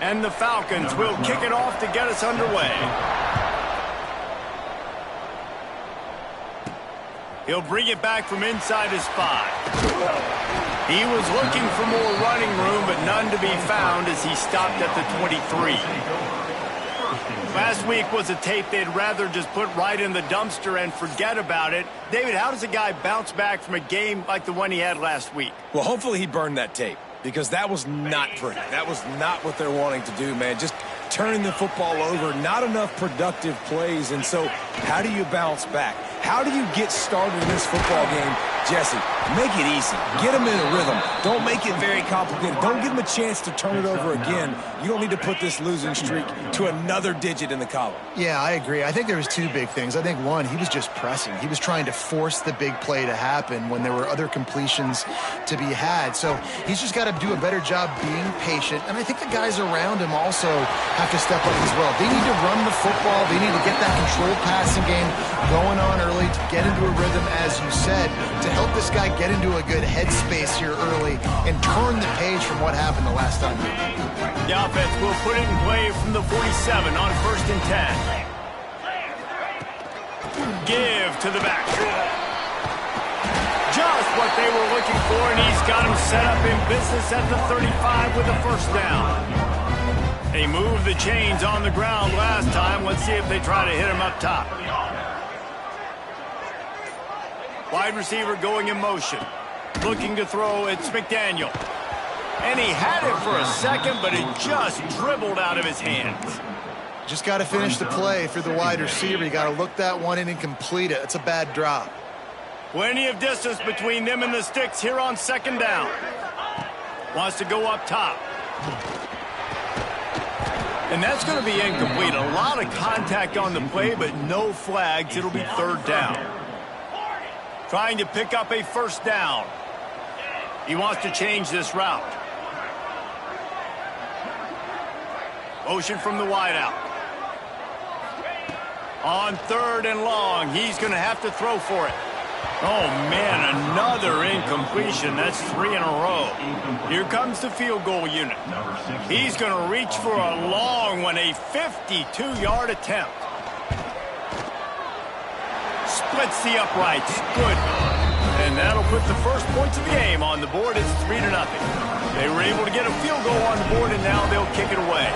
And the Falcons will kick it off to get us underway. He'll bring it back from inside his 5. He was looking for more running room, but none to be found as he stopped at the 23. Last week was a tape they'd rather just put right in the dumpster and forget about it. David, how does a guy bounce back from a game like the one he had last week? Well, hopefully he burned that tape, because that was not pretty. That was not what they're wanting to do, man. Just turning the football over, not enough productive plays. And so how do you bounce back? How do you get started in this football game? Jesse, make it easy. Get them in a rhythm. Don't make it very complicated. Don't give them a chance to turn it over again. You don't need to put this losing streak to another digit in the column. Yeah, I agree. I think there was two big things. I think, one, he was just pressing. He was trying to force the big play to happen when there were other completions to be had. So he's just got to do a better job being patient. And I think the guys around him also have to step up as well. They need to run the football. They need to get that controlled passing game going on early to get into a rhythm, as you said, to help this guy get into a good headspace here early and turn the page from what happened the last time. The offense will put it in play from the 47 on 1st and 10. Give to the back. Just what they were looking for, and he's got him set up in business at the 35 with a 1st down. They moved the chains on the ground last time. Let's see if they try to hit him up top. Wide receiver going in motion. Looking to throw, it's McDaniel. And he had it for a second, but it just dribbled out of his hands. Just got to finish the play for the wide receiver. You got to look that one in and complete it. It's a bad drop. Plenty of distance between them and the sticks here on 2nd down. Wants to go up top. And that's going to be incomplete. A lot of contact on the play, but no flags. It'll be 3rd down. Trying to pick up a 1st down. He wants to change this route. Motion from the wideout. On 3rd and long, he's going to have to throw for it. Oh, man, another incompletion. That's 3 in a row. Here comes the field goal unit. He's going to reach for a long one, a 52-yard attempt. Splits the uprights. Good. And that'll put the first points of the game on the board. It's 3-0. They were able to get a field goal on the board, and now they'll kick it away.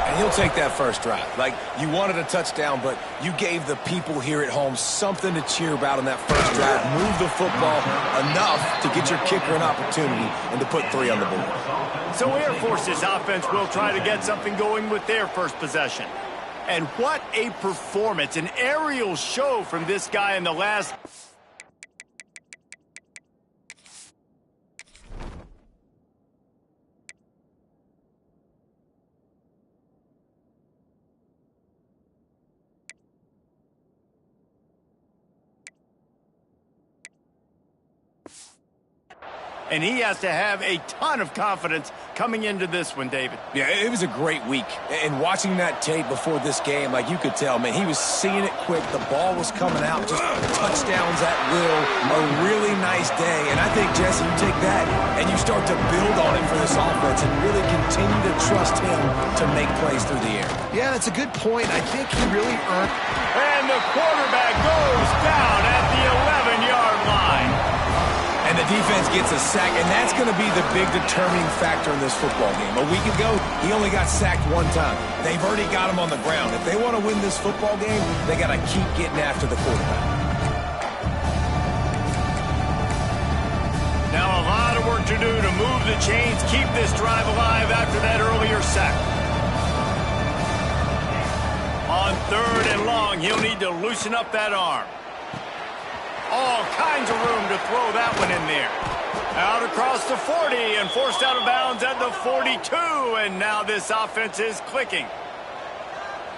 And he'll take that first drive. Like, you wanted a touchdown, but you gave the people here at home something to cheer about in that first drive. Move the football enough to get your kicker an opportunity and to put 3 on the board. So Air Force's offense will try to get something going with their first possession. And what a performance, an aerial show from this guy in the last... And he has to have a ton of confidence coming into this one, David. Yeah, it was a great week. And watching that tape before this game, like you could tell, man, he was seeing it quick. The ball was coming out, just touchdowns at will. A really nice day. And I think, Jesse, you take that and you start to build on it for this offense and really continue to trust him to make plays through the air. Yeah, that's a good point. I think he really earned... And the quarterback goes down at the 11-yard line. And the defense gets a sack, and that's going to be the big determining factor in this football game. A week ago, he only got sacked 1 time. They've already got him on the ground. If they want to win this football game, they got to keep getting after the quarterback. Now a lot of work to do to move the chains, keep this drive alive after that earlier sack. On 3rd and long, he'll need to loosen up that arm. All kinds of room to throw that one in there. Out across the 40 and forced out of bounds at the 42. And now this offense is clicking.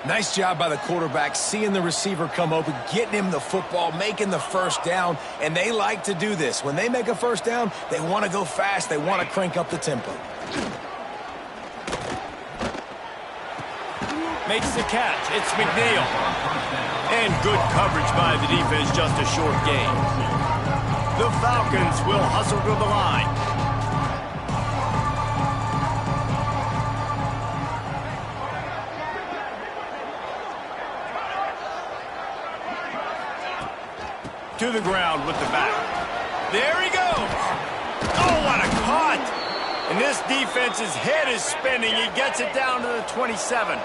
Nice job by the quarterback, seeing the receiver come open, getting him the football, making the 1st down. And they like to do this. When they make a 1st down, they want to go fast. They want to crank up the tempo. Makes the catch. It's McNeil. And good coverage by the defense, just a short gain. The Falcons will hustle to the line. to the ground with the back. There he goes. Oh, what a cut. And this defense's head is spinning. He gets it down to the 27.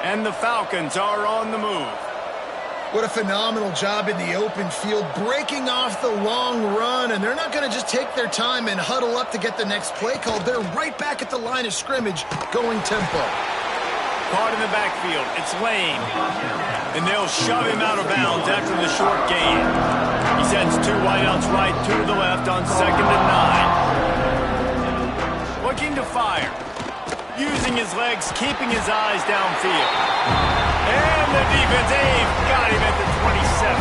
And the Falcons are on the move. What a phenomenal job in the open field, breaking off the long run, and they're not going to just take their time and huddle up to get the next play called. They're right back at the line of scrimmage, going tempo. Caught in the backfield. It's Lane. And they'll shove him out of bounds after the short gain. He sends two wideouts right, two to the left on 2nd and 9. Looking to fire. Using his legs, keeping his eyes downfield. And the defense, got him at the 27.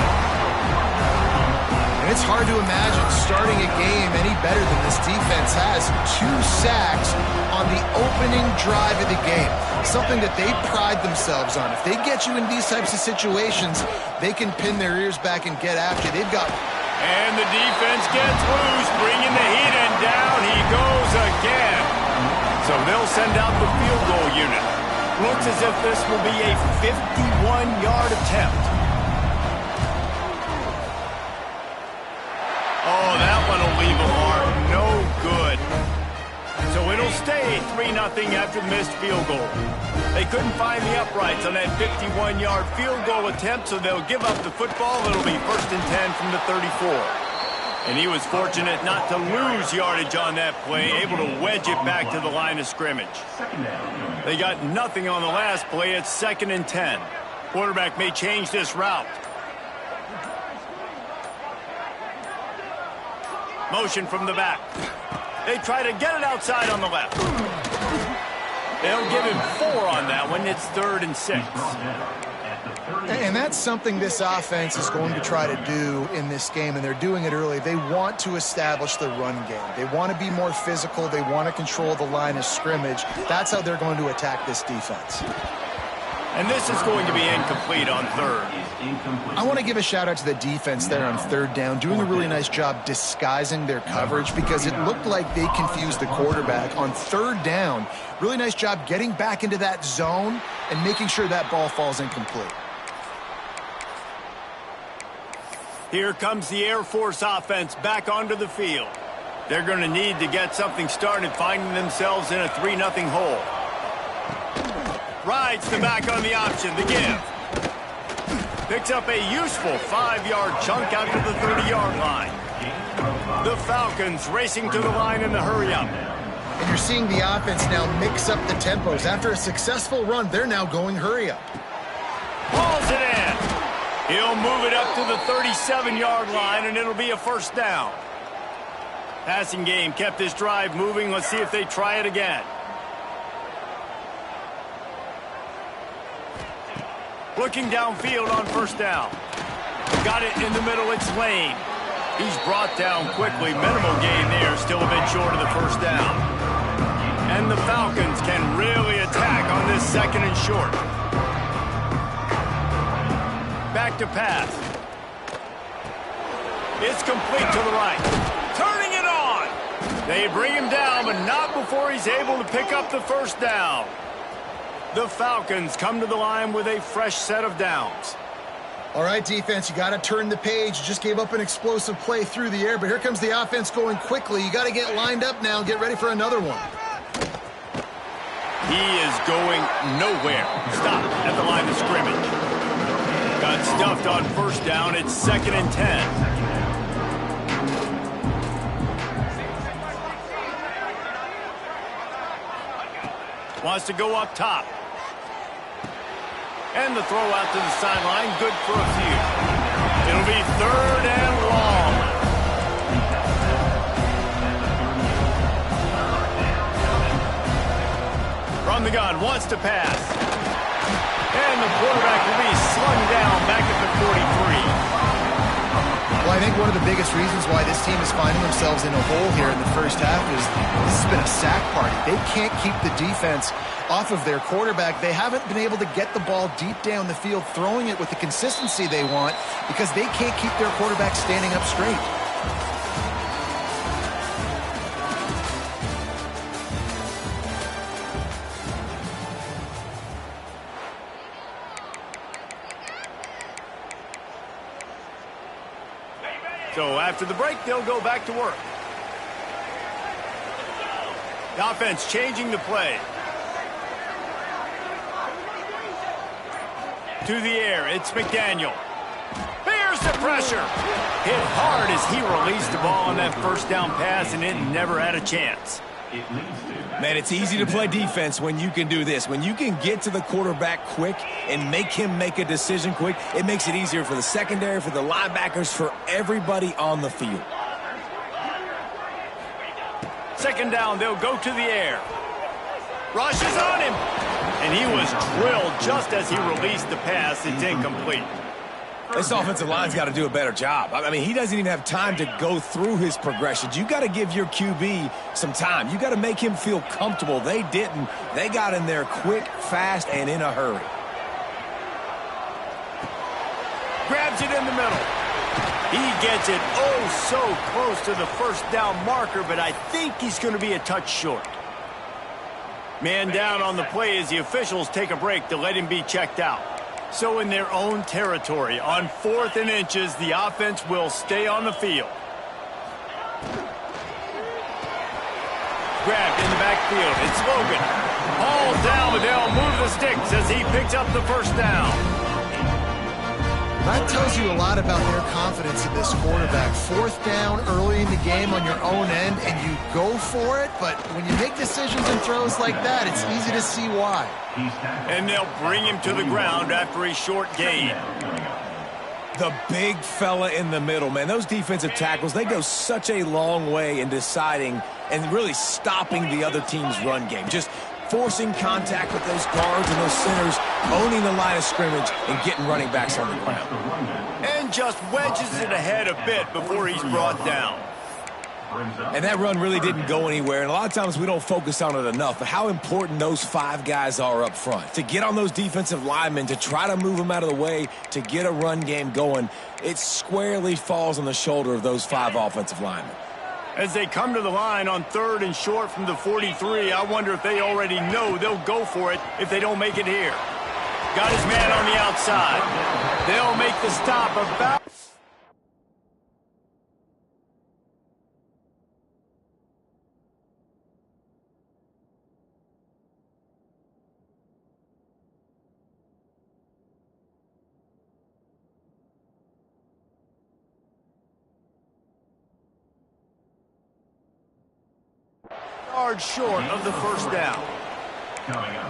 And it's hard to imagine starting a game any better than this defense has. 2 sacks on the opening drive of the game. Something that they pride themselves on. If they get you in these types of situations, they can pin their ears back and get after. They've got... And the defense gets loose, bringing the heat, and down he goes again. So they'll send out the field goal unit. Looks as if this will be a 51-yard attempt. Oh, that one will leave a mark. No good. So it'll stay 3-0 after the missed field goal. They couldn't find the uprights on that 51-yard field goal attempt, so they'll give up the football. It'll be 1st and 10 from the 34. And he was fortunate not to lose yardage on that play, able to wedge it back to the line of scrimmage. They got nothing on the last play. It's 2nd and 10. Quarterback may change this route. Motion from the back. They try to get it outside on the left. They'll give him 4 on that one. It's 3rd and 6. And that's something this offense is going to try to do in this game, and they're doing it early. They want to establish the run game. They want to be more physical. They want to control the line of scrimmage. That's how they're going to attack this defense. And this is going to be incomplete on 3rd. I want to give a shout-out to the defense there on 3rd down, doing a really nice job disguising their coverage because it looked like they confused the quarterback on 3rd down. Really nice job getting back into that zone and making sure that ball falls incomplete. Here comes the Air Force offense back onto the field. They're going to need to get something started, finding themselves in a 3-0 hole. Rides the back on the option, the give. Picks up a useful 5-yard chunk out to the 30-yard line. The Falcons racing to the line in the hurry-up. And you're seeing the offense now mix up the tempos. After a successful run, they're now going hurry-up. Hauls it in. He'll move it up to the 37-yard line, and it'll be a 1st down. Passing game kept this drive moving. Let's see if they try it again. Looking downfield on 1st down. Got it in the middle. It's Lane. He's brought down quickly. Minimal gain there. Still a bit short of the 1st down. And the Falcons can really attack on this 2nd and short. Back to pass. It's complete to the right. Turning it on. They bring him down, but not before he's able to pick up the 1st down. The Falcons come to the line with a fresh set of downs. All right, defense, you got to turn the page. You just gave up an explosive play through the air, but here comes the offense going quickly. You got to get lined up now and get ready for another one. He is going nowhere. Stop at the line of scrimmage. Got stuffed on 1st down. It's 2nd and 10. Wants to go up top. And the throw out to the sideline, good for a few. It'll be 3rd and long. From the gun, wants to pass. And the quarterback will be slung down back at the 43. Well, I think one of the biggest reasons why this team is finding themselves in a hole here in the 1st half is this has been a sack party. They can't keep the defense off of their quarterback. They haven't been able to get the ball deep down the field, throwing it with the consistency they want because they can't keep their quarterback standing up straight. So after the break, they'll go back to work. The offense changing the play. To the air, it's McDaniel. Bears the pressure. Hit hard as he released the ball on that first down pass, and it never had a chance. Man, it's easy to play defense when you can do this. When you can get to the quarterback quick and make him make a decision quick, it makes it easier for the secondary, for the linebackers, for everybody on the field. Second down, they'll go to the air. Rush is on him. And he was drilled just as he released the pass. It's incomplete. This offensive line's got to do a better job. I mean, he doesn't even have time to go through his progressions. You got to give your QB some time. You got to make him feel comfortable. They didn't. They got in there quick, fast, and in a hurry. Grabs it in the middle. He gets it oh so close to the first down marker, but I think he's going to be a touch short. Man down on the play as the officials take a break to let him be checked out. So in their own territory, on 4th and inches, the offense will stay on the field. Grabbed in the backfield. It's Logan. Hauled down, but they'll move the sticks as he picks up the first down. That tells you a lot about their confidence in this quarterback. 4th down early in the game on your own end, and you go for it, but when you make decisions and throws like that, it's easy to see why. And they'll bring him to the ground after a short gain. The big fella in the middle, man. Those defensive tackles, they go such a long way in deciding and really stopping the other team's run game. Just forcing contact with those guards and those centers, owning the line of scrimmage, and getting running backs on the ground. And just wedges it ahead a bit before he's brought down. And that run really didn't go anywhere, and a lot of times we don't focus on it enough, but how important those 5 guys are up front. To get on those defensive linemen, to try to move them out of the way, to get a run game going, it squarely falls on the shoulder of those 5 offensive linemen. As they come to the line on 3rd and short from the 43, I wonder if they already know they'll go for it if they don't make it here. Got his man on the outside. They'll make the stop about... yards short of the first down.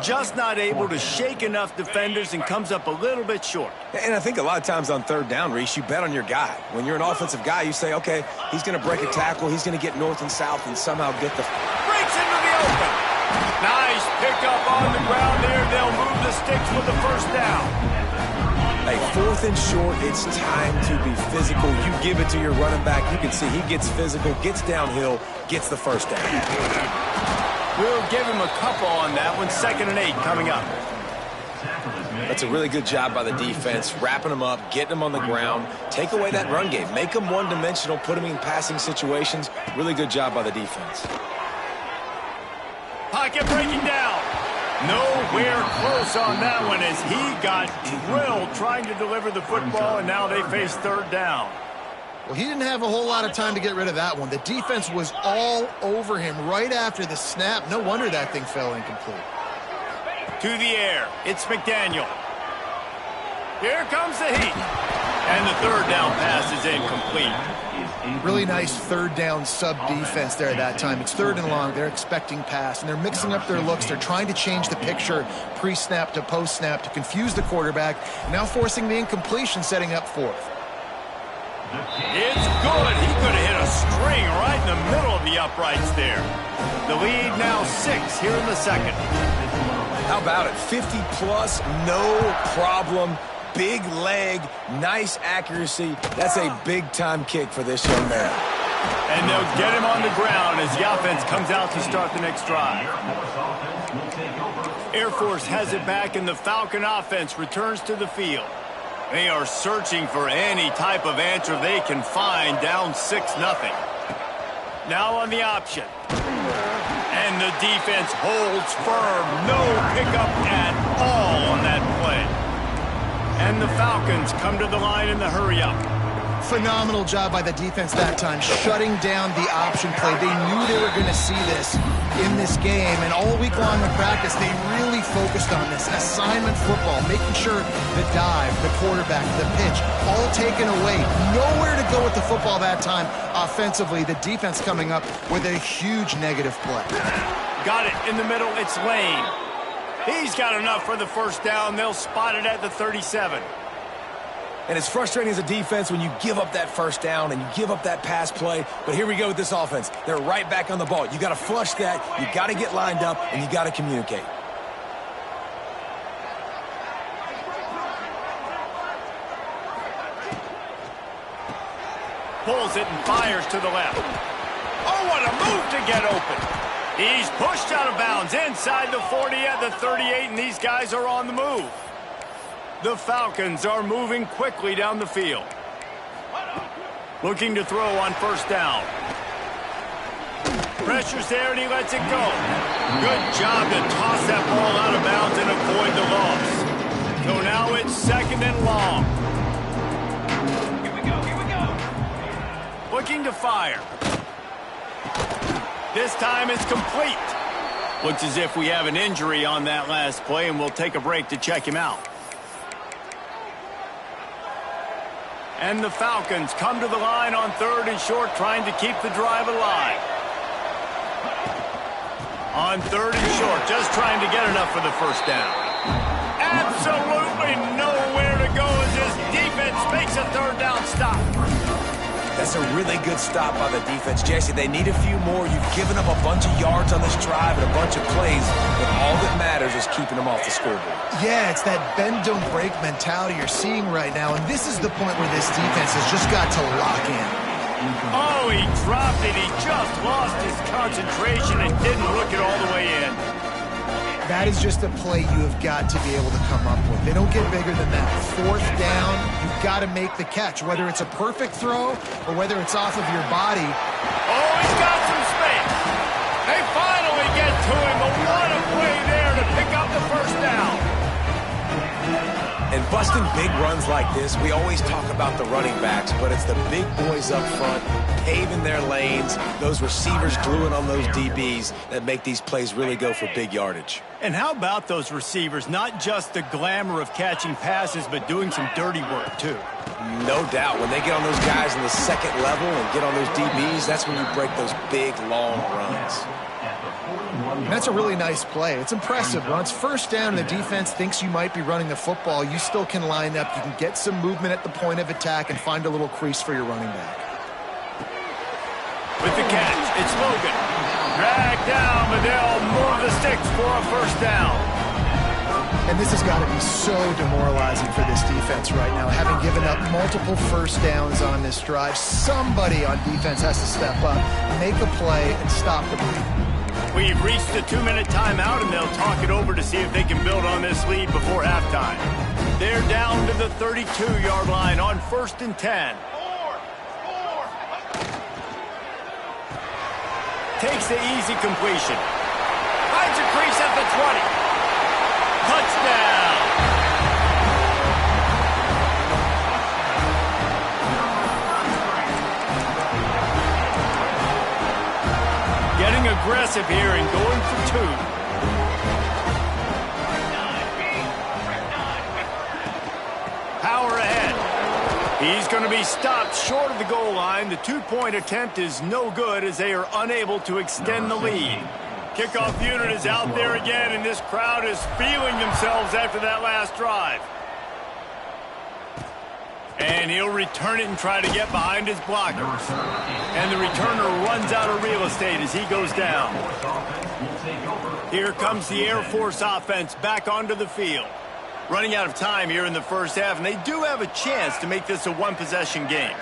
Just not able to shake enough defenders and comes up a little bit short. And I think a lot of times on 3rd down, Reese, you bet on your guy. When you're an offensive guy, you say, okay, he's going to break a tackle, he's going to get north and south and somehow get the... Breaks into the open. Nice pickup on the ground there. They'll move the sticks with the first down. Hey, 4th and short, it's time to be physical. You give it to your running back. You can see he gets physical, gets downhill, gets the first down. We'll give him a couple on that one. 2nd and 8 coming up. That's a really good job by the defense, wrapping them up, getting them on the ground. Take away that run game. Make them one-dimensional, put them in passing situations. Really good job by the defense. Pocket breaking down. Nowhere close on that one as he got drilled trying to deliver the football, and now they face 3rd down. Well, he didn't have a whole lot of time to get rid of that one. The defense was all over him right after the snap. No wonder that thing fell incomplete. To the air, it's McDaniel. Here comes the heat. And the 3rd down pass is incomplete. Really nice 3rd down sub-defense there that time. It's 3rd and long. They're expecting pass, and they're mixing up their looks. They're trying to change the picture pre-snap to post-snap to confuse the quarterback, now forcing the incompletion, setting up 4th. It's good. He could have hit a string right in the middle of the uprights there. The lead now 6 here in the 2nd. How about it? 50-plus, no problem. Big leg, nice accuracy. That's a big-time kick for this young man. And they'll get him on the ground as the offense comes out to start the next drive. Air Force has it back, and the Falcon offense returns to the field. They are searching for any type of answer they can find, down 6-0. Now on the option. And the defense holds firm. No pickup at all on that play. And the Falcons come to the line in the hurry-up. Phenomenal job by the defense that time, shutting down the option play. They knew they were going to see this in this game, and all week long in practice, they really focused on this. Assignment football, making sure the dive, the quarterback, the pitch, all taken away. Nowhere to go with the football that time offensively. The defense coming up with a huge negative play. Got it in the middle. It's Lane. He's got enough for the first down. They'll spot it at the 37. And it's frustrating as a defense when you give up that first down and you give up that pass play. But here we go with this offense. They're right back on the ball. You got to flush that. You got to get lined up, and you got to communicate. Pulls it and fires to the left. Oh, what a move to get open. He's pushed out of bounds inside the 40 at the 38, and these guys are on the move. The Falcons are moving quickly down the field. Looking to throw on first down. Pressure's there, and he lets it go. Good job to toss that ball out of bounds and avoid the loss. So now it's second and long. Here we go. Looking to fire. This time it's complete. Looks as if we have an injury on that last play, and we'll take a break to check him out. And the Falcons come to the line on third and short, trying to keep the drive alive. On third and short, just trying to get enough for the first down. Absolutely nowhere to go as this defense makes a third down stop. That's a really good stop by the defense. Jesse, they need a few more. You've given up a bunch of yards on this drive and a bunch of plays, but all that matters is keeping them off the scoreboard. Yeah, it's that bend, don't break mentality you're seeing right now, and this is the point where this defense has just got to lock in. Oh, he dropped it. He just lost his concentration and didn't look it all the way in. That is just a play you have got to be able to come up with. They don't get bigger than that. Fourth down, you've got to make the catch, whether it's a perfect throw or whether it's off of your body. Oh, he's got some space. They finally get to him, but what a play there to pick up the first down. And busting big runs like this, we always talk about the running backs, but it's the big boys up front, paving their lanes, those receivers gluing on those DBs that make these plays really go for big yardage. And how about those receivers? Not just the glamour of catching passes, but doing some dirty work, too. No doubt. When they get on those guys in the second level and get on those DBs, that's when you break those big, long runs. And that's a really nice play. It's impressive. When it's first down and the defense thinks you might be running the football, you still can line up. You can get some movement at the point of attack and find a little crease for your running back. With the catch, it's Logan. Dragged down, but they'll move the sticks for a first down. And this has got to be so demoralizing for this defense right now. Having given up multiple first downs on this drive, somebody on defense has to step up, make a play, and stop the bleed. We've reached the 2-minute timeout, and they'll talk it over to see if they can build on this lead before halftime. They're down to the 32-yard line on 1st and 10. Takes the easy completion. Finds a crease at the 20. Touchdown! Getting aggressive here and going for two. Power ahead. He's going to be stopped short of the goal line. The two-point attempt is no good as they are unable to extend the lead. Kickoff unit is out there again, and this crowd is feeling themselves after that last drive. And he'll return it and try to get behind his blockers. And the returner runs out of real estate as he goes down. Here comes the Air Force offense back onto the field. Running out of time here in the first half, and they do have a chance to make this a one-possession game.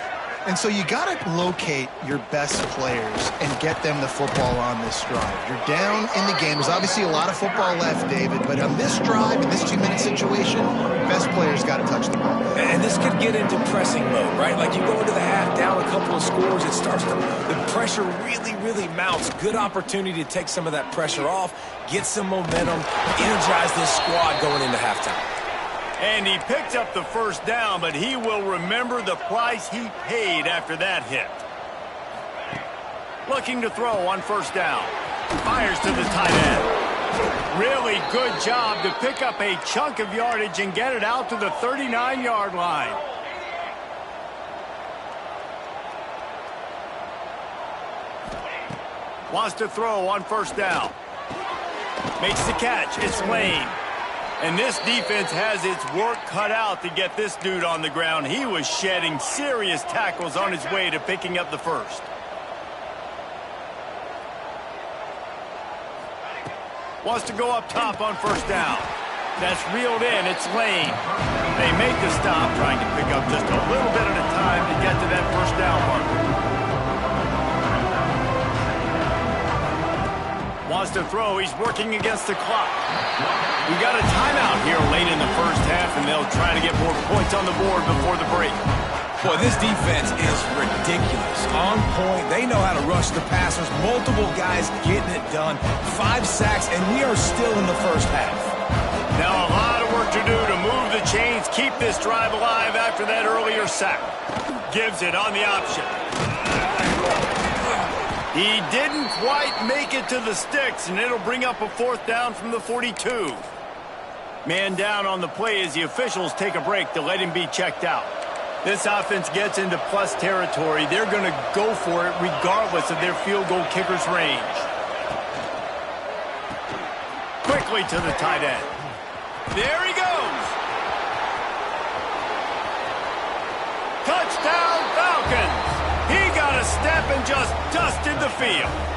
And so you got to locate your best players and get them the football on this drive. You're down in the game. There's obviously a lot of football left, David, but on this drive, in this 2-minute situation, best players got to touch the ball. And this could get into pressing mode, right? Like you go into the half, down a couple of scores, it starts to, the pressure really mounts. Good opportunity to take some of that pressure off, get some momentum, energize this squad going into halftime. And he picked up the first down, but he will remember the price he paid after that hit. Looking to throw on first down. Fires to the tight end. Really good job to pick up a chunk of yardage and get it out to the 39-yard line. Wants to throw on first down. Makes the catch. It's Lane. And this defense has its work cut out to get this dude on the ground. He was shedding serious tackles on his way to picking up the first. Wants to go up top on first down. That's reeled in. It's Lane. They make the stop, trying to pick up just a little bit at a time to get to that first down marker. Wants to throw. He's working against the clock. We got a timeout here late in the first half, and they'll try to get more points on the board before the break. Boy, this defense is ridiculous. On point. They know how to rush the passers. Multiple guys getting it done. 5 sacks, and we are still in the first half. Now a lot of work to do to move the chains, keep this drive alive after that earlier sack. Gives it on the option. He didn't quite make it to the sticks, and it'll bring up a fourth down from the 42. Man down on the play as the officials take a break to let him be checked out. This offense gets into plus territory. They're going to go for it regardless of their field goal kicker's range. Quickly to the tight end. There he goes. Touchdown Falcons. He got a step and just dusted the field.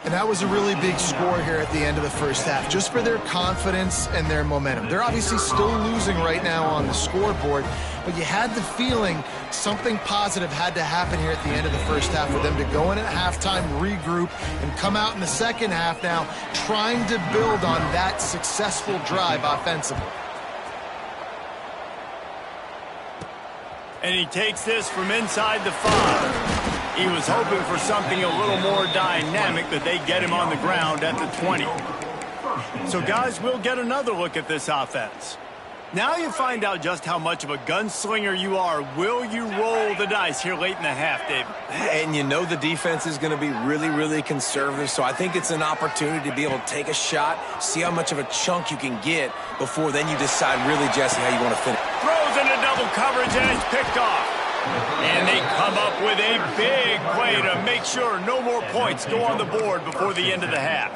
And that was a really big score here at the end of the first half, just for their confidence and their momentum. They're obviously still losing right now on the scoreboard, but you had the feeling something positive had to happen here at the end of the first half for them to go in at halftime, regroup, and come out in the second half now trying to build on that successful drive offensively. And he takes this from inside the 5. He was hoping for something a little more dynamic, but they get him on the ground at the 20. So, guys, we'll get another look at this offense. Now you find out just how much of a gunslinger you are. Will you roll the dice here late in the half, David? And you know the defense is going to be really, really conservative, so I think it's an opportunity to be able to take a shot, see how much of a chunk you can get before then you decide really, Jesse, how you want to finish. Throws into double coverage, and it's picked off. And they come up with a big play to make sure no more points go on the board before the end of the half.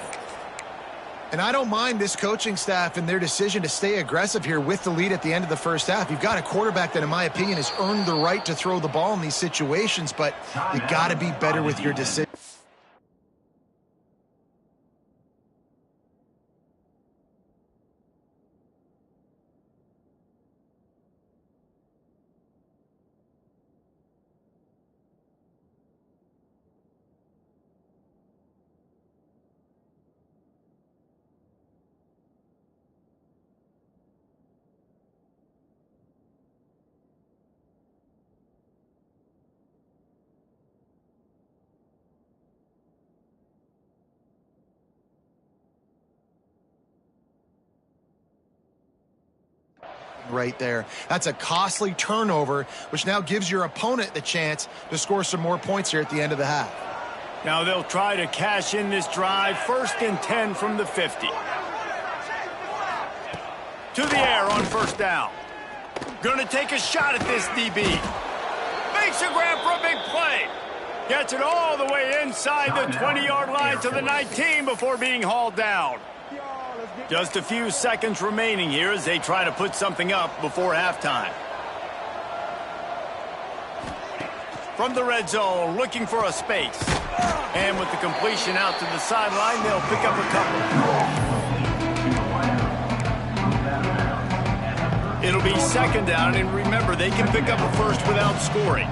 And I don't mind this coaching staff and their decision to stay aggressive here with the lead at the end of the first half. You've got a quarterback that, in my opinion, has earned the right to throw the ball in these situations, but you got to be better with your decision. Right there. That's a costly turnover, which now gives your opponent the chance to score some more points here at the end of the half. Now they'll try to cash in this drive. 1st and 10 from the 50. To the air on first down. Gonna take a shot at this DB. Makes a grab for a big play. Gets it all the way inside the 20-yard line to the 19 before being hauled down. Just a few seconds remaining here as they try to put something up before halftime. From the red zone, looking for a space. And with the completion out to the sideline, they'll pick up a couple. It'll be second down, and remember, they can pick up a first without scoring.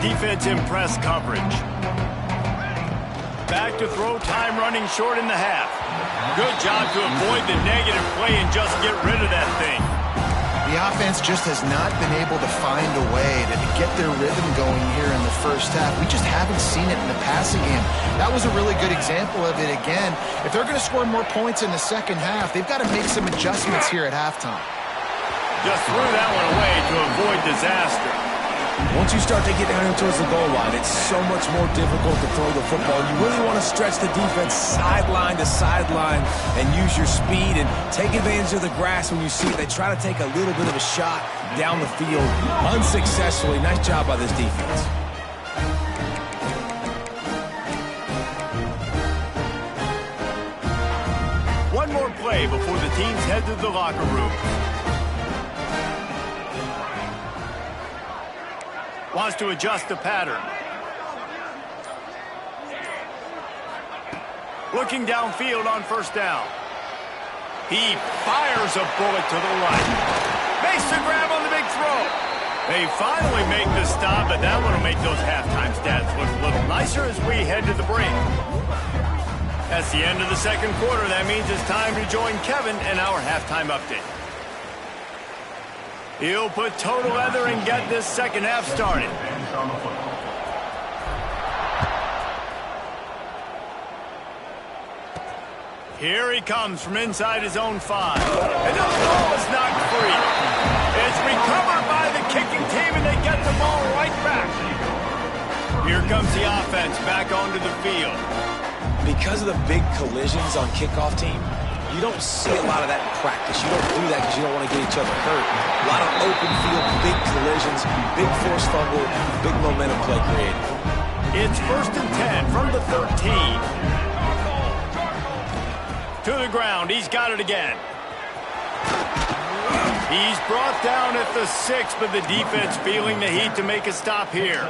Defense in press coverage. Back to throw, time running short in the half. Good job to avoid the negative play and just get rid of that thing. The offense just has not been able to find a way to get their rhythm going here in the first half. We just haven't seen it in the passing game. That was a really good example of it again. If they're going to score more points in the second half, they've got to make some adjustments here at halftime. Just threw that one away to avoid disaster. Once you start to get down here towards the goal line, it's so much more difficult to throw the football. You really want to stretch the defense sideline to sideline and use your speed and take advantage of the grass when you see it. They try to take a little bit of a shot down the field unsuccessfully. Nice job by this defense. One more play before the teams head to the locker room. Wants to adjust the pattern. Looking downfield on first down. He fires a bullet to the right. Makes the grab on the big throw. They finally make the stop, but that one will make those halftime stats look a little nicer as we head to the break. That's the end of the second quarter. That means it's time to join Kevin and our halftime update. He'll put total leather and get this second half started. Here he comes from inside his own 5. And the ball is knocked free. It's recovered by the kicking team, and they get the ball right back. Here comes the offense back onto the field. Because of the big collisions on kickoff team, you don't see a lot of that in practice. You don't do that because you don't want to get each other hurt. A lot of open field, big collisions, big forced fumble, big momentum play created. It's 1st and 10 from the 13. To the ground. He's got it again. He's brought down at the 6, but the defense feeling the heat to make a stop here.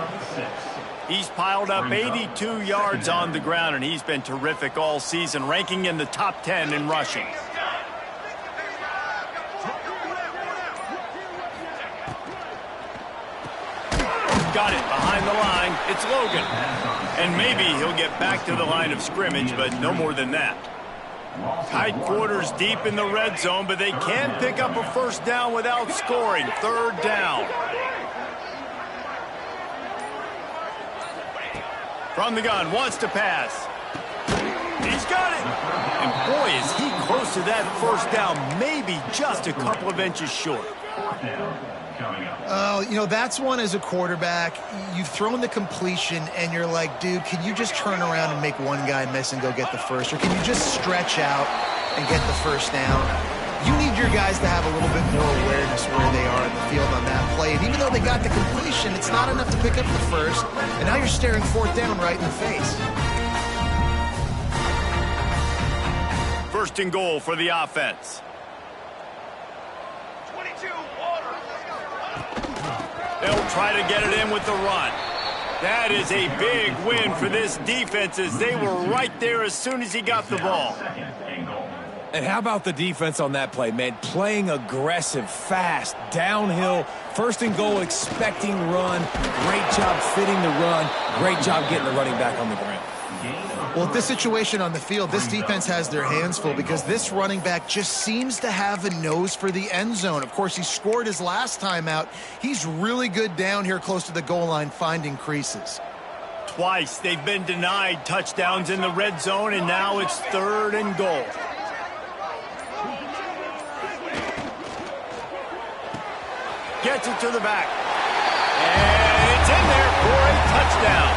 He's piled up 82 yards on the ground, and he's been terrific all season, ranking in the top 10 in rushing. Got it behind the line. It's Logan. And maybe he'll get back to the line of scrimmage, but no more than that. Tight quarters deep in the red zone, but they can pick up a first down without scoring. 3rd down. From the gun, wants to pass. He's got it. And boy, is he close to that first down, maybe just a couple of inches short. Oh, you know, that's one as a quarterback. You've thrown the completion, and you're like, dude, can you just turn around and make one guy miss and go get the first? Or can you just stretch out and get the first down? You need your guys to have a little bit more awareness where they are in the field on that play. And even though they got the completion, it's not enough to pick up the first. And now you're staring 4th down right in the face. 1st and goal for the offense. They'll try to get it in with the run. That is a big win for this defense as they were right there as soon as he got the ball. And how about the defense on that play, man? Playing aggressive, fast, downhill, 1st and goal, expecting run. Great job fitting the run. Great job getting the running back on the ground. Well, at this situation on the field, this defense has their hands full because this running back just seems to have a nose for the end zone. Of course, he scored his last time out. He's really good down here close to the goal line finding creases. Twice they've been denied touchdowns in the red zone, and now it's 3rd and goal. Gets it to the back. And it's in there for a touchdown.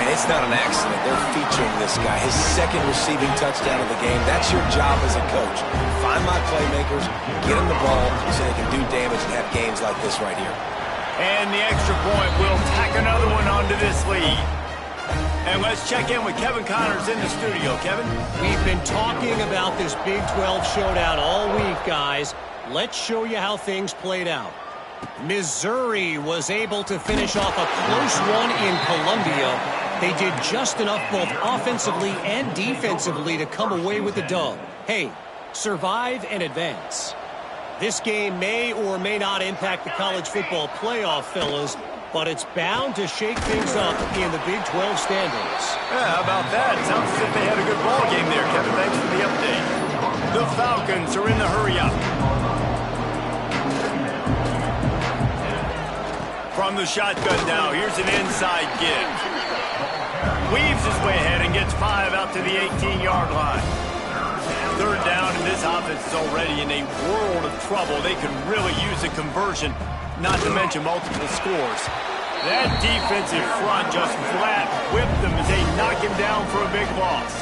And it's not an accident. They're featuring this guy. His 2nd receiving touchdown of the game. That's your job as a coach. Find my playmakers, get them the ball so they can do damage and have games like this right here. And the extra point will tack another one onto this lead. And let's check in with Kevin Connors in the studio. Kevin? We've been talking about this Big 12 showdown all week, guys. Let's show you how things played out. Missouri was able to finish off a close one in Columbia. They did just enough both offensively and defensively to come away with the dub. Hey, survive and advance. This game may or may not impact the college football playoff, fellas, but it's bound to shake things up in the Big 12 standings. Yeah, how about that? Sounds as if they had a good ball game there, Kevin. Thanks for the update. The Falcons are in the hurry-up. From the shotgun now, here's an inside give. Weaves his way ahead and gets 5 out to the 18-yard line. Third down, and this offense is already in a world of trouble. They could really use a conversion, not to mention multiple scores. That defensive front just flat whipped them as they knock him down for a big loss.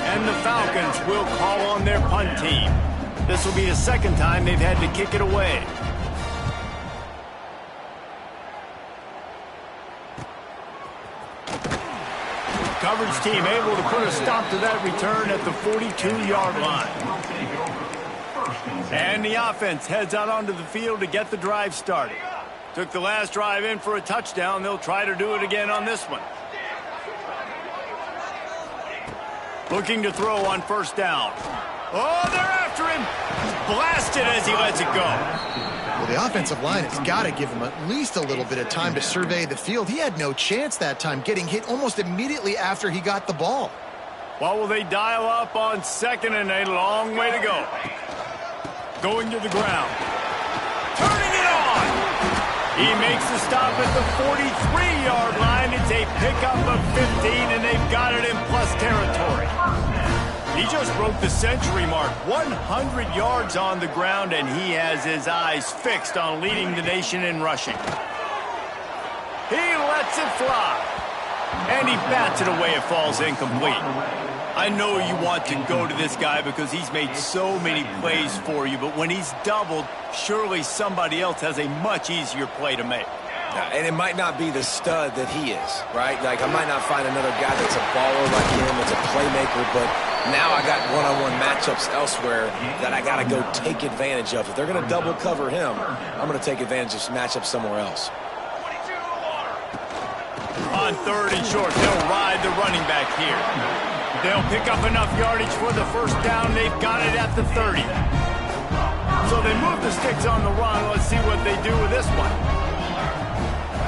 And the Falcons will call on their punt team. This will be the second time they've had to kick it away. Coverage team able to put a stop to that return at the 42-yard line. And the offense heads out onto the field to get the drive started. Took the last drive in for a touchdown. They'll try to do it again on this one. Looking to throw on first down. Oh, they're after him. He's blasted as he lets it go. Well, the offensive line has got to give him at least a little bit of time to survey the field. He had no chance that time, getting hit almost immediately after he got the ball. Well, will they dial up on second and a long way to go? Going to the ground. Turning it on. He makes the stop at the 43-yard line. It's a pickup of 15, and they've got it in plus territory. He just broke the century mark, 100 yards on the ground, and he has his eyes fixed on leading the nation in rushing. He lets it fly, and he bats it away. It falls incomplete. I know you want to go to this guy because he's made so many plays for you, but when he's doubled, surely somebody else has a much easier play to make. And it might not be the stud that he is, right? Like, I might not find another guy that's a baller like him, that's a playmaker, but now I got one-on-one matchups elsewhere that I got to go take advantage of. If they're going to double cover him, I'm going to take advantage of some matchups somewhere else. On third and short, they'll ride the running back here. They'll pick up enough yardage for the first down. They've got it at the 30. So they move the sticks on the run. Let's see what they do with this one.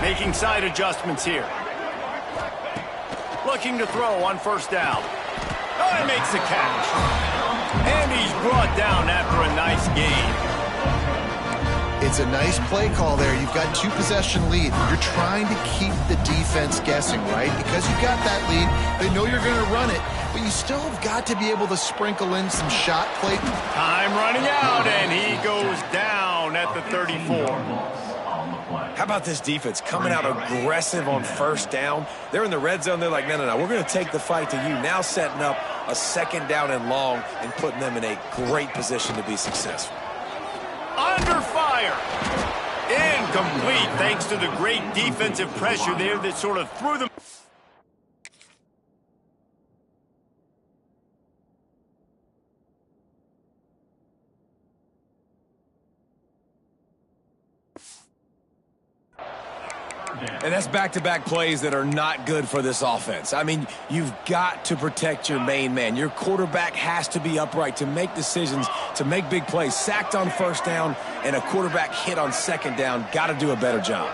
Making side adjustments here. Looking to throw on first down. Oh, he makes the catch. And he's brought down after a nice gain. It's a nice play call there. You've got 2-possession lead. You're trying to keep the defense guessing, right? Because you've got that lead, they know you're going to run it, but you still have got to be able to sprinkle in some shot play. Time running out, and he goes down at the 34. How about this defense coming out aggressive on first down? They're in the red zone. They're like, no, we're going to take the fight to you. Now setting up a second down and long and putting them in a great position to be successful. Under fire. Incomplete thanks to the great defensive pressure there that sort of threw them. And that's back-to-back plays that are not good for this offense. I mean, you've got to protect your main man. Your quarterback has to be upright to make decisions, to make big plays. Sacked on first down and a quarterback hit on second down. Got to do a better job.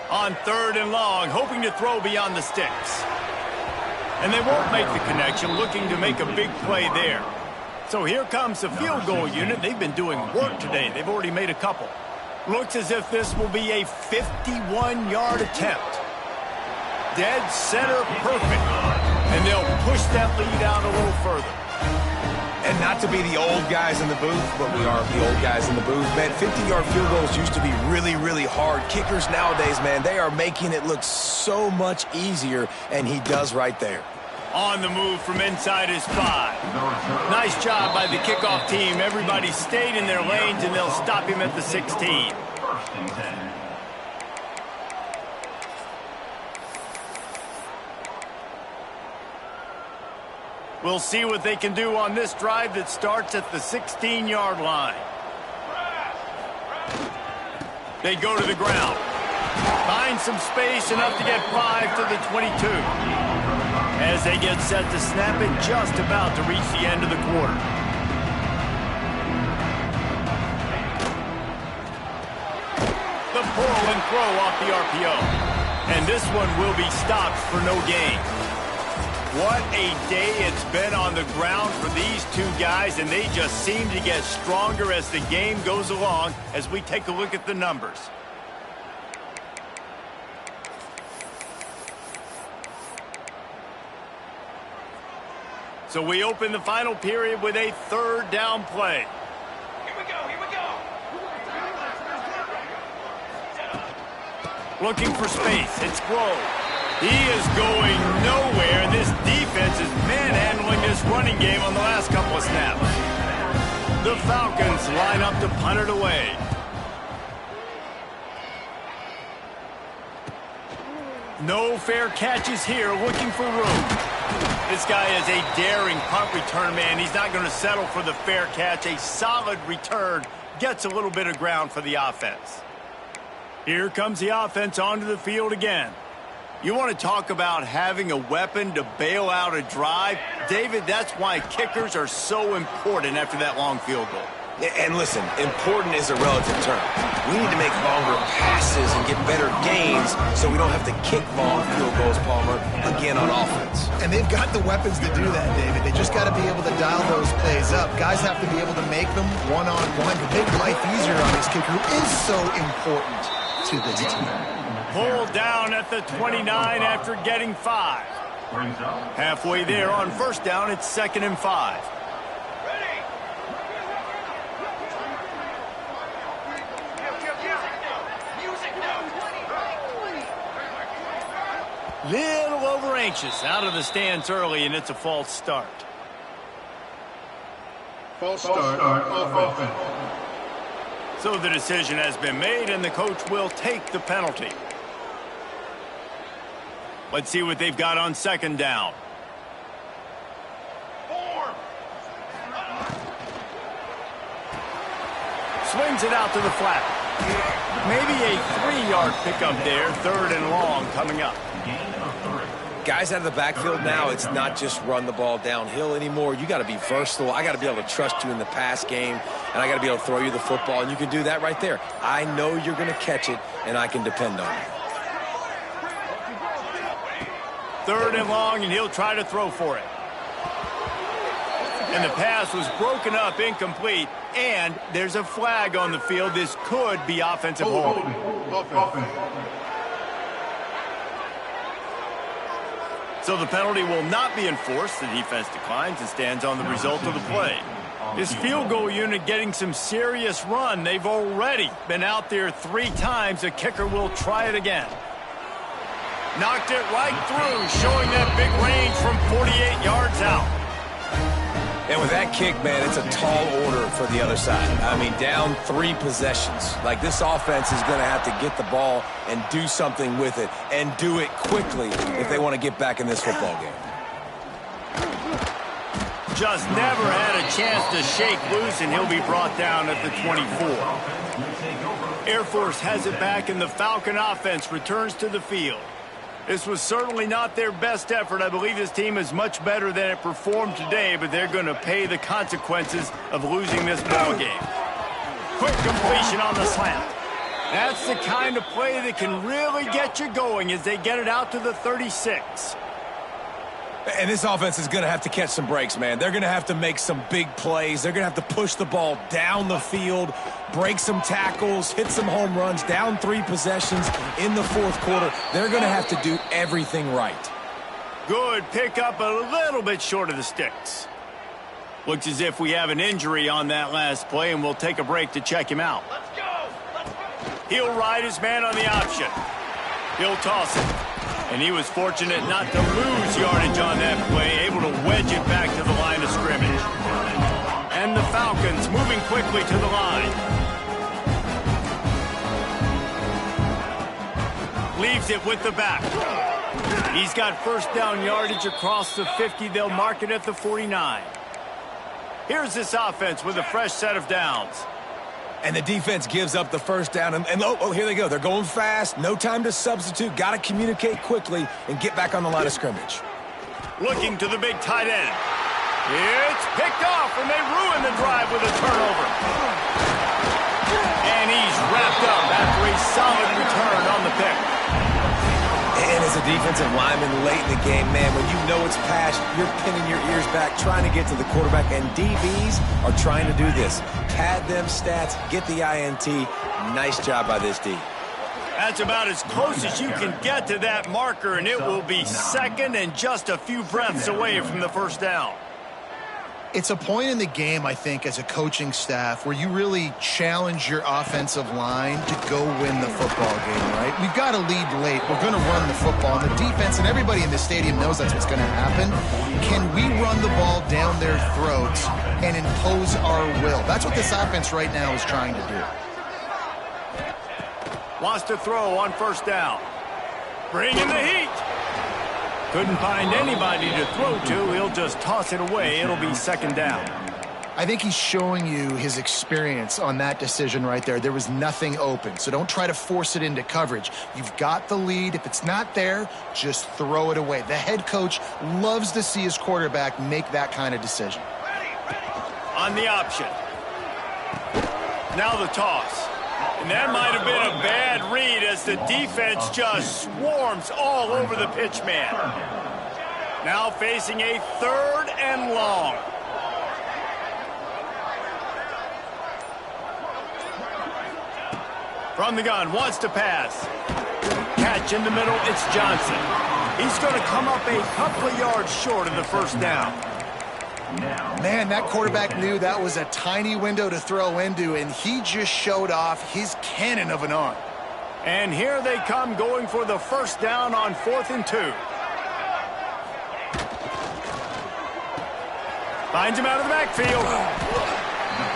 On third and long, hoping to throw beyond the sticks. And they won't make the connection, looking to make a big play there. So here comes the field goal unit. They've been doing work today. They've already made a couple. Looks as if this will be a 51-yard attempt. Dead center perfect. And they'll push that lead out a little further. And not to be the old guys in the booth, but we are the old guys in the booth. Man, 50-yard field goals used to be really, really hard. Kickers nowadays, man, they are making it look so much easier, and he does right there. On the move from inside his 5. Nice job by the kickoff team. Everybody stayed in their lanes, and they'll stop him at the 16. We'll see what they can do on this drive that starts at the 16-yard line. They go to the ground. Find some space, enough to get 5 to the 22. As they get set to snap it, just about to reach the end of the quarter. throw off the RPO. And this one will be stopped for no gain. What a day it's been on the ground for these two guys, and they just seem to get stronger as the game goes along as we take a look at the numbers. So we open the final period with a third down play. Here we go, here we go. Looking for space. It's Grove. He is going nowhere. This defense is manhandling this running game on the last couple of snaps. The Falcons line up to punt it away. No fair catches here, looking for room. This guy is a daring punt return man. He's not going to settle for the fair catch. A solid return gets a little bit of ground for the offense. Here comes the offense onto the field again. You want to talk about having a weapon to bail out a drive? David, that's why kickers are so important after that long field goal. And listen, important is a relative term. We need to make longer passes and get better gains so we don't have to kick long field goals, Palmer, again on offense. And they've got the weapons to do that, David. They just got to be able to dial those plays up. Guys have to be able to make them one-on-one to make life easier on this kicker, who is so important to this team. Pulled down at the 29 after getting 5. Halfway there on first down, it's 2nd and 5. Little over anxious, out of the stands early, and it's a false start. False start offense. So the decision has been made, and the coach will take the penalty. Let's see what they've got on 2nd down. Swings it out to the flat. Maybe a 3-yard pickup there, 3rd and long coming up. Guys out of the backfield now, it's not just run the ball downhill anymore. You got to be versatile. I got to be able to trust you in the pass game, and I got to be able to throw you the football, and you can do that right there. I know you're going to catch it, and I can depend on you. 3rd and long, and he'll try to throw for it. And the pass was broken up, incomplete, and there's a flag on the field. This could be offensive holding. So the penalty will not be enforced. The defense declines and stands on the result of the play. This field goal unit getting some serious run. They've already been out there 3 times. The kicker will try it again. Knocked it right through, showing that big range from 48 yards out. And with that kick, man, it's a tall order for the other side. I mean, down 3 possessions. Like, this offense is going to have to get the ball and do something with it, and do it quickly if they want to get back in this football game. Just never had a chance to shake loose, and he'll be brought down at the 24. Air Force has it back, and the Falcon offense returns to the field. This was certainly not their best effort. I believe this team is much better than it performed today, but they're going to pay the consequences of losing this ball game. Quick completion on the slant. That's the kind of play that can really get you going as they get it out to the 36. And this offense is going to have to catch some breaks, man. They're going to have to make some big plays. They're going to have to push the ball down the field, break some tackles, hit some home runs, down 3 possessions in the 4th quarter. They're going to have to do everything right. Good pickup, a little bit short of the sticks. Looks as if we have an injury on that last play, and we'll take a break to check him out. Let's go. He'll ride his man on the option. He'll toss it. And he was fortunate not to lose yardage on that play, able to wedge it back to the line of scrimmage. And the Falcons moving quickly to the line. Leaves it with the back. He's got first down yardage across the 50. They'll mark it at the 49. Here's this offense with a fresh set of downs. And the defense gives up the first down. And here they go. They're going fast. No time to substitute. Got to communicate quickly and get back on the line of scrimmage. Looking to the big tight end. It's picked off, and they ruin the drive with a turnover. And he's wrapped up after a solid return on the pick. And as a defensive lineman late in the game, man, when you know it's pass, you're pinning your ears back, trying to get to the quarterback, and DBs are trying to do this. Pad them stats, get the INT. Nice job by this D. That's about as close as you can get to that marker, and it will be second and just a few breaths away from the first down. It's a point in the game, I think, as a coaching staff where you really challenge your offensive line to go win the football game, right? We've got to lead late. We're going to run the football. And the defense and everybody in the stadium knows that's what's going to happen. Can we run the ball down their throats and impose our will? That's what this offense right now is trying to do. Wants to throw on first down. Bring in the heat. Couldn't find anybody to throw to. He'll just toss it away. It'll be second down. I think he's showing you his experience on that decision right there. There was nothing open, so don't try to force it into coverage. You've got the lead. If it's not there, just throw it away. The head coach loves to see his quarterback make that kind of decision. On the option. Now the toss. And that might have been a bad read as the defense just swarms all over the pitch man. Now facing a third and long. From the gun, wants to pass. Catch in the middle, it's Johnson. He's going to come up a couple of yards short of the first down. Man, that quarterback knew that was a tiny window to throw into, and he just showed off his cannon of an arm. And here they come going for the first down on 4th and 2. Finds him out of the backfield.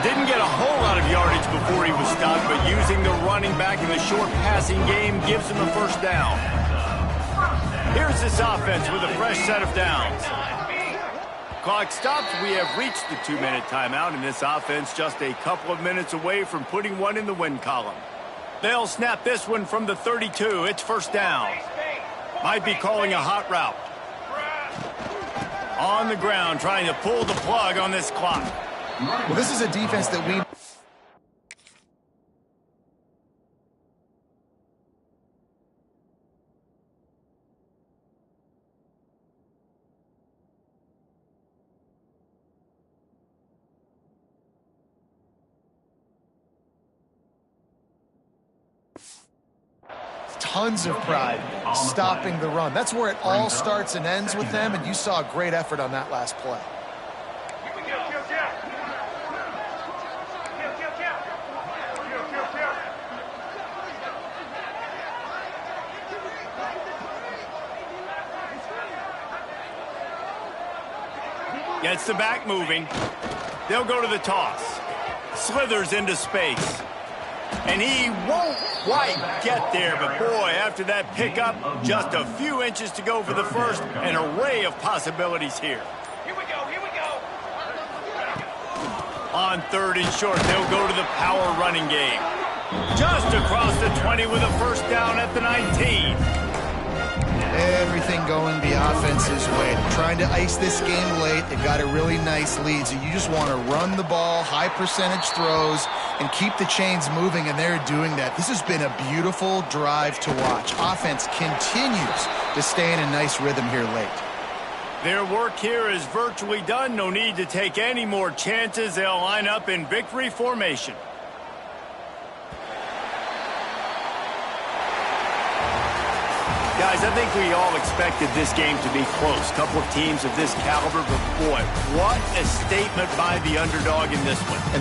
Didn't get a whole lot of yardage before he was stopped, but using the running back in the short passing game gives him the first down. Here's this offense with a fresh set of downs. Clock stops. We have reached the 2-minute timeout, and this offense just a couple of minutes away from putting one in the win column. They'll snap this one from the 32. It's first down. Might be calling a hot route. On the ground, trying to pull the plug on this clock. Well, this is a defense that we... Tons of pride stopping the run. That's where it all starts and ends with them, and you saw a great effort on that last play. Gets the back moving. They'll go to the toss. Slithers into space. And he won't quite get there, but boy, after that pickup, just a few inches to go for the first. An array of possibilities here. Here we go, here we go. On 3rd and short, they'll go to the power running game. Just across the 20 with a first down at the 19. Everything going the offense's way. They're trying to ice this game late. They've got a really nice lead, so you just want to run the ball, high percentage throws, and keep the chains moving, and they're doing that. This has been a beautiful drive to watch. Offense continues to stay in a nice rhythm here late. Their work here is virtually done. No need to take any more chances. They'll line up in victory formation. Guys, I think we all expected this game to be close. Couple of teams of this caliber, but boy, what a statement by the underdog in this one. And